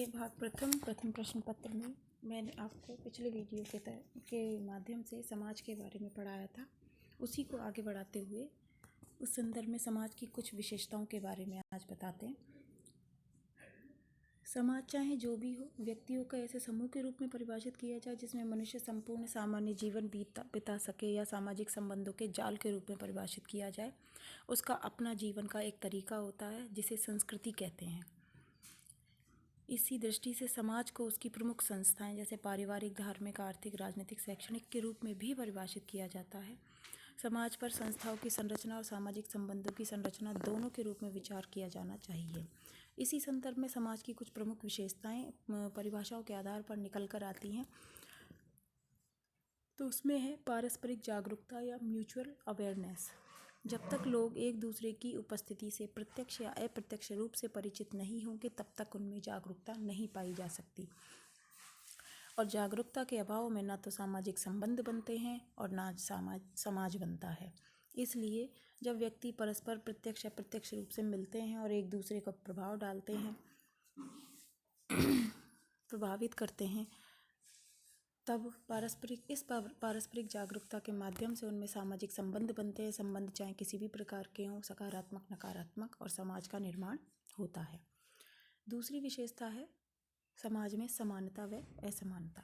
ये भाग प्रथम प्रश्न पत्र में मैंने आपको पिछले वीडियो के माध्यम से समाज के बारे में पढ़ाया था। उसी को आगे बढ़ाते हुए उस संदर्भ में समाज की कुछ विशेषताओं के बारे में आज बताते हैं। समाज चाहे जो भी हो, व्यक्तियों का ऐसे समूह के रूप में परिभाषित किया जाए जिसमें मनुष्य संपूर्ण सामान्य जीवन बिता सके, या सामाजिक संबंधों के जाल के रूप में परिभाषित किया जाए। उसका अपना जीवन का एक तरीका होता है जिसे संस्कृति कहते हैं। इसी दृष्टि से समाज को उसकी प्रमुख संस्थाएं जैसे पारिवारिक, धार्मिक, आर्थिक, राजनीतिक, शैक्षणिक के रूप में भी परिभाषित किया जाता है। समाज पर संस्थाओं की संरचना और सामाजिक संबंधों की संरचना दोनों के रूप में विचार किया जाना चाहिए। इसी संदर्भ में समाज की कुछ प्रमुख विशेषताएं परिभाषाओं के आधार पर निकल कर आती हैं। तो उसमें है पारस्परिक जागरूकता या म्यूचुअल अवेयरनेस। जब तक लोग एक दूसरे की उपस्थिति से प्रत्यक्ष या अप्रत्यक्ष रूप से परिचित नहीं होंगे तब तक उनमें जागरूकता नहीं पाई जा सकती, और जागरूकता के अभाव में ना तो सामाजिक संबंध बनते हैं और ना समाज बनता है। इसलिए जब व्यक्ति परस्पर प्रत्यक्ष अप्रत्यक्ष रूप से मिलते हैं और एक दूसरे को प्रभाव डालते हैं, प्रभावित करते हैं, तब पारस्परिक जागरूकता के माध्यम से उनमें सामाजिक संबंध बनते हैं। संबंध चाहे किसी भी प्रकार के हों, सकारात्मक, नकारात्मक, और समाज का निर्माण होता है। दूसरी विशेषता है समाज में समानता व असमानता।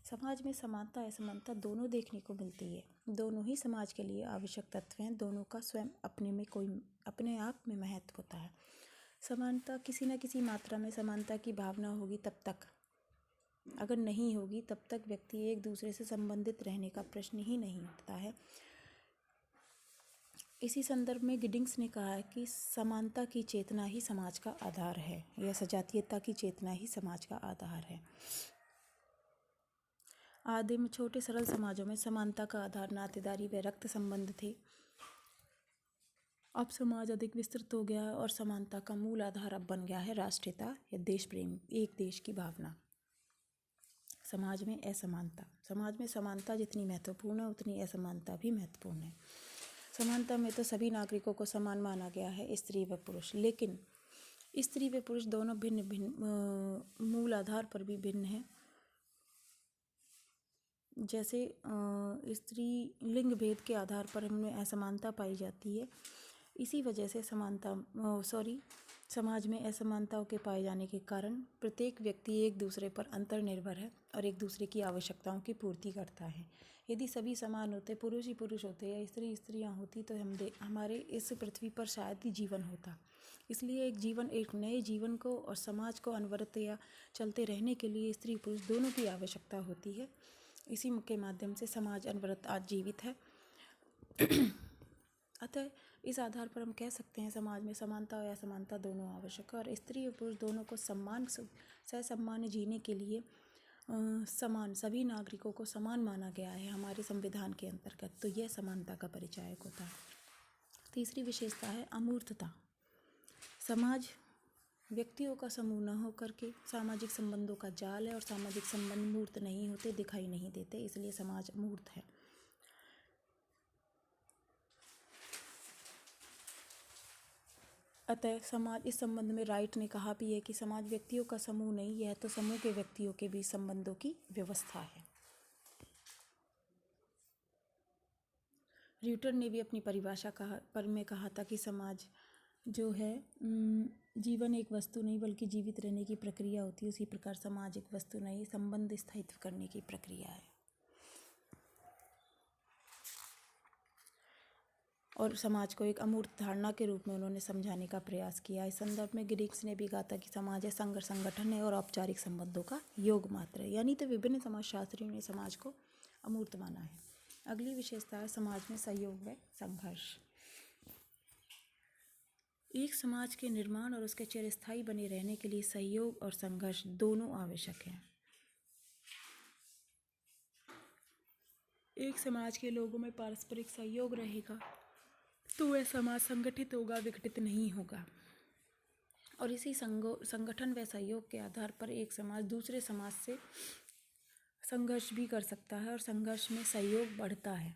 समाज में समानता असमानता दोनों देखने को मिलती है। दोनों ही समाज के लिए आवश्यक तत्व हैं। दोनों का स्वयं अपने आप में महत्व होता है। समानता किसी न किसी मात्रा में समानता की भावना होगी तब तक, अगर नहीं होगी तब तक व्यक्ति एक दूसरे से संबंधित रहने का प्रश्न ही नहीं उठता है। इसी संदर्भ में गिडिंग्स ने कहा है कि समानता की चेतना ही समाज का आधार है, या सजातीयता की चेतना ही समाज का आधार है। आदिम छोटे सरल समाजों में समानता का आधार नातेदारी व रक्त संबंध थे। अब समाज अधिक विस्तृत हो गया है और समानता का मूल आधार अब बन गया है राष्ट्रीयता या देश प्रेम, एक देश की भावना। समाज में असमानता। समाज में समानता जितनी महत्वपूर्ण है उतनी असमानता भी महत्वपूर्ण है। समानता में तो सभी नागरिकों को समान माना गया है, स्त्री व पुरुष, लेकिन स्त्री व पुरुष दोनों भिन्न मूल आधार पर भी भिन्न हैं। जैसे स्त्री लिंग भेद के आधार पर उनमें असमानता पाई जाती है। इसी वजह से समाज में असमानताओं के पाए जाने के कारण प्रत्येक व्यक्ति एक दूसरे पर अंतर्निर्भर है और एक दूसरे की आवश्यकताओं की पूर्ति करता है। यदि सभी समान होते, पुरुष ही पुरुष होते या स्त्री स्त्रियां होती, तो हमारे इस पृथ्वी पर शायद ही जीवन होता। इसलिए एक नए जीवन को और समाज को अनवरत या चलते रहने के लिए स्त्री पुरुष दोनों की आवश्यकता होती है। इसी के माध्यम से समाज अनवरत आज जीवित है। अतः इस आधार पर हम कह सकते हैं समाज में समानता और असमानता दोनों आवश्यक है, और स्त्री और पुरुष दोनों को ससम्मान जीने के लिए सभी नागरिकों को समान माना गया है हमारे संविधान के अंतर्गत। तो यह समानता का परिचायक होता है। तीसरी विशेषता है अमूर्तता। समाज व्यक्तियों का समूह न होकर के सामाजिक संबंधों का जाल है, और सामाजिक संबंध मूर्त नहीं होते, दिखाई नहीं देते, इसलिए समाज अमूर्त है। अतः समाज इस संबंध में राइट ने कहा भी है कि समाज व्यक्तियों का समूह नहीं, यह तो समूह के व्यक्तियों के बीच संबंधों की व्यवस्था है। र्यूटर ने भी अपनी परिभाषा में कहा था कि समाज जो है जीवन एक वस्तु नहीं बल्कि जीवित रहने की प्रक्रिया होती है। उसी प्रकार समाज एक वस्तु नहीं, संबंध स्थायित्व करने की प्रक्रिया है। और समाज को एक अमूर्त धारणा के रूप में उन्होंने समझाने का प्रयास किया। इस संदर्भ में गिडिंग्स ने भी कहा था कि समाज है संगठन है और औपचारिक संबंधों का योग मात्र है। यानी तो विभिन्न समाजशास्त्रियों ने समाज को अमूर्त माना है। अगली विशेषता है समाज में सहयोग व संघर्ष। एक समाज के निर्माण और उसके चिरस्थायी बने रहने के लिए सहयोग और संघर्ष दोनों आवश्यक हैं। एक समाज के लोगों में पारस्परिक सहयोग रहेगा तो वह समाज संगठित होगा, विघटित नहीं होगा। और इसी संगठन व सहयोग के आधार पर एक समाज दूसरे समाज से संघर्ष भी कर सकता है, और संघर्ष में सहयोग बढ़ता है।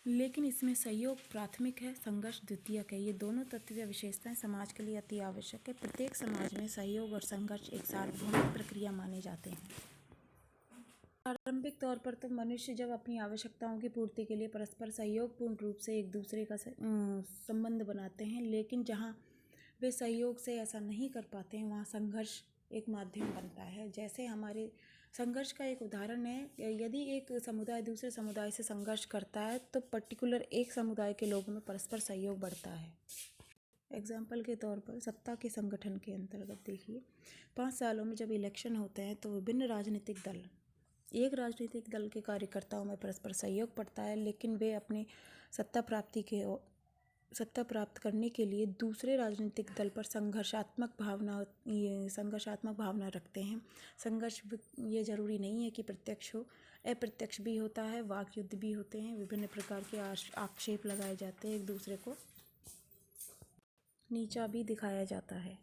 लेकिन इसमें सहयोग प्राथमिक है, संघर्ष द्वितीयक है। ये दोनों तत्व या विशेषताएं समाज के लिए अति आवश्यक है। प्रत्येक समाज में सहयोग और संघर्ष एक सार्वभौमिक प्रक्रिया माने जाते हैं। प्रारंभिक तौर पर तो मनुष्य जब अपनी आवश्यकताओं की पूर्ति के लिए परस्पर सहयोगपूर्ण रूप से एक दूसरे का संबंध बनाते हैं, लेकिन जहाँ वे सहयोग से ऐसा नहीं कर पाते हैं, वहाँ संघर्ष एक माध्यम बनता है। जैसे हमारे संघर्ष का एक उदाहरण है, यदि एक समुदाय दूसरे समुदाय से संघर्ष करता है तो पर्टिकुलर एक समुदाय के लोगों में परस्पर सहयोग बढ़ता है। एग्जाम्पल के तौर पर सत्ता के संगठन के अंतर्गत देखिए, 5 सालों में जब इलेक्शन होते हैं तो विभिन्न राजनीतिक दल, एक राजनीतिक दल के कार्यकर्ताओं में परस्पर सहयोग बढ़ता है, लेकिन वे अपनी सत्ता प्राप्त करने के लिए दूसरे राजनीतिक दल पर संघर्षात्मक भावना रखते हैं। संघर्ष ये जरूरी नहीं है कि प्रत्यक्ष हो, अप्रत्यक्ष भी होता है, वाक युद्ध भी होते हैं, विभिन्न प्रकार के आक्षेप लगाए जाते हैं, एक दूसरे को नीचा भी दिखाया जाता है।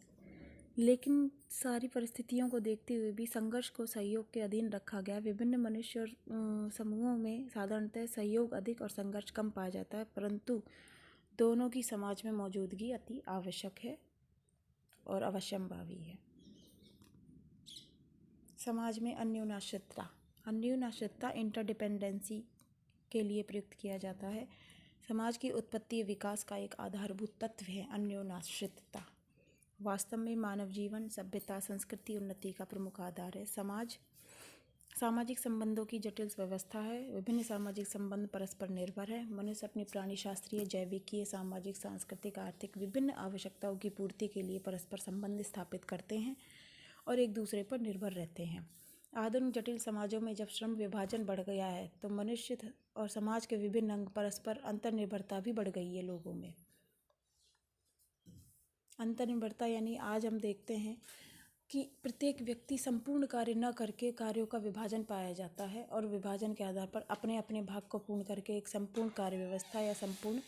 लेकिन सारी परिस्थितियों को देखते हुए भी संघर्ष को सहयोग के अधीन रखा गया। विभिन्न मनुष्य और समूहों में साधारणतः सहयोग अधिक और संघर्ष कम पाया जाता है, परंतु दोनों की समाज में मौजूदगी अति आवश्यक है और अवश्यंभावी है। समाज में अन्योन्याश्रितता इंटरडिपेंडेंसी के लिए प्रयुक्त किया जाता है। समाज की उत्पत्ति विकास का एक आधारभूत तत्व है अन्योन्याश्रितता। वास्तव में मानव जीवन, सभ्यता, संस्कृति, उन्नति का प्रमुख आधार है। सामाजिक संबंधों की जटिल व्यवस्था है। विभिन्न सामाजिक संबंध परस्पर निर्भर है। मनुष्य अपनी प्राणीशास्त्रीय, जैविकीय, सामाजिक, सांस्कृतिक, आर्थिक विभिन्न आवश्यकताओं की पूर्ति के लिए परस्पर संबंध स्थापित करते हैं और एक दूसरे पर निर्भर रहते हैं। आधुनिक जटिल समाजों में जब श्रम विभाजन बढ़ गया है तो मनुष्य और समाज के विभिन्न अंग परस्पर अंतर्निर्भरता भी बढ़ गई है। लोगों में अंतर्निर्भरता यानी आज हम देखते हैं कि प्रत्येक व्यक्ति संपूर्ण कार्य न करके कार्यों का विभाजन पाया जाता है और विभाजन के आधार पर अपने अपने भाग को पूर्ण करके एक संपूर्ण कार्य व्यवस्था या संपूर्ण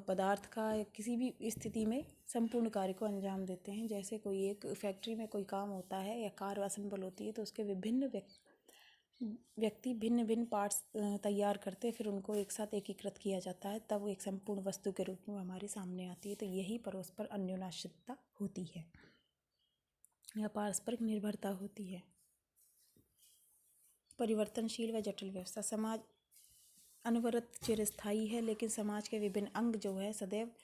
पदार्थ का किसी भी स्थिति में संपूर्ण कार्य को अंजाम देते हैं। जैसे कोई एक फैक्ट्री में कोई काम होता है या कार असेंबल होती है तो उसके विभिन्न व्यक्ति भिन्न भिन्न पार्ट्स तैयार करते, फिर उनको एक साथ एकीकृत किया जाता है, तब वो एक संपूर्ण वस्तु के रूप में हमारे सामने आती है। तो यही परस्पर अन्योन्याश्रितता होती है या पारस्परिक निर्भरता होती है। परिवर्तनशील व जटिल व्यवस्था। समाज अनवरत चिरस्थायी है, लेकिन समाज के विभिन्न अंग जो है सदैव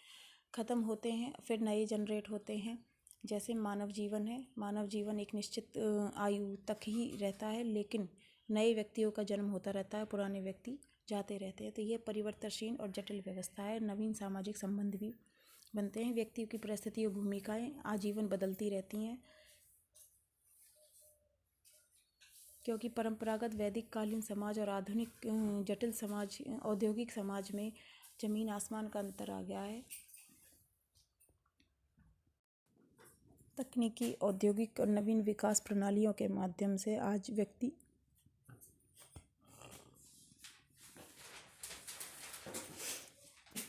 खत्म होते हैं, फिर नए जनरेट होते हैं। जैसे मानव जीवन है, मानव जीवन एक निश्चित आयु तक ही रहता है, लेकिन नए व्यक्तियों का जन्म होता रहता है, पुराने व्यक्ति जाते रहते हैं। तो ये परिवर्तनशील और जटिल व्यवस्था है। नवीन सामाजिक संबंध भी बनते हैं। व्यक्तियों की परिस्थिति और भूमिकाएं आजीवन बदलती रहती हैं, क्योंकि परंपरागत वैदिक कालीन समाज और आधुनिक जटिल समाज, औद्योगिक समाज में जमीन आसमान का अंतर आ गया है। तकनीकी, औद्योगिक और नवीन विकास प्रणालियों के माध्यम से आज व्यक्ति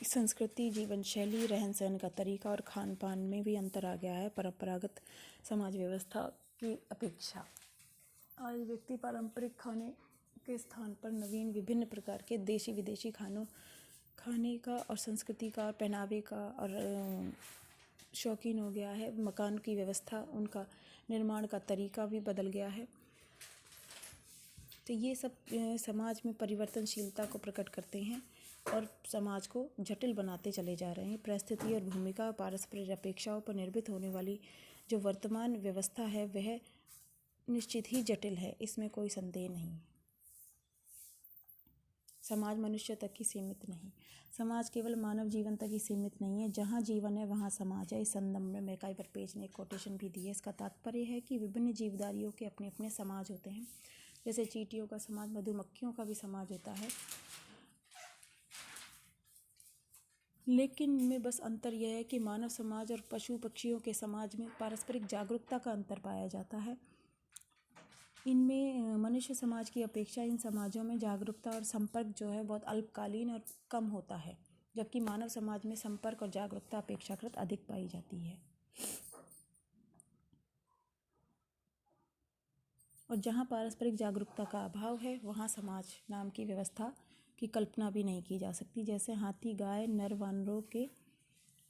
संस्कृति, जीवन शैली, रहन सहन का तरीका और खान पान में भी अंतर आ गया है परंपरागत समाज व्यवस्था की अपेक्षा। आज व्यक्ति पारंपरिक खाने के स्थान पर नवीन विभिन्न प्रकार के देशी विदेशी खाने का और संस्कृति का और पहनावे का और शौकीन हो गया है। मकान की व्यवस्था, उनका निर्माण का तरीका भी बदल गया है। तो ये सब समाज में परिवर्तनशीलता को प्रकट करते हैं और समाज को जटिल बनाते चले जा रहे हैं। परिस्थिति और भूमिका, पारस्परिक अपेक्षाओं पर निर्मित होने वाली जो वर्तमान व्यवस्था है वह निश्चित ही जटिल है, इसमें कोई संदेह नहीं। समाज मनुष्य तक ही सीमित नहीं, समाज केवल मानव जीवन तक ही सीमित नहीं है। जहाँ जीवन है वहाँ समाज है। इस संदर्भ में मैकाइवर पेज ने एक कोटेशन भी दी है। इसका तात्पर्य है कि विभिन्न जीवधारियों के अपने अपने समाज होते हैं। जैसे चींटियों का समाज, मधुमक्खियों का भी समाज होता है, लेकिन इनमें बस अंतर यह है कि मानव समाज और पशु पक्षियों के समाज में पारस्परिक जागरूकता का अंतर पाया जाता है। इनमें मनुष्य समाज की अपेक्षा इन समाजों में जागरूकता और संपर्क जो है बहुत अल्पकालीन और कम होता है, जबकि मानव समाज में संपर्क और जागरूकता अपेक्षाकृत अधिक पाई जाती है। और जहाँ पारस्परिक जागरूकता का अभाव है वहाँ समाज नाम की व्यवस्था की कल्पना भी नहीं की जा सकती। जैसे हाथी, गाय, नर वानरों के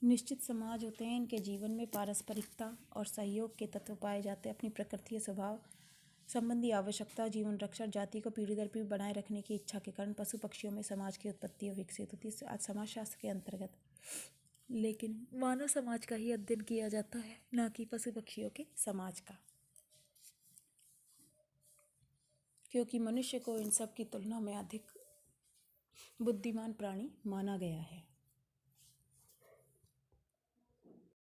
निश्चित समाज होते हैं, इनके जीवन में पारस्परिकता और सहयोग के तत्व पाए जाते हैं। अपनी प्रकृति या स्वभाव संबंधी आवश्यकता, जीवन रक्षा, जाति को पीढ़ी दर पीढ़ी बनाए रखने की इच्छा के कारण पशु पक्षियों में समाज की उत्पत्ति विकसित होती है। आज समाजशास्त्र के अंतर्गत लेकिन मानव समाज का ही अध्ययन किया जाता है, ना कि पशु पक्षियों के समाज का, क्योंकि मनुष्य को इन सब की तुलना में अधिक बुद्धिमान प्राणी माना गया है।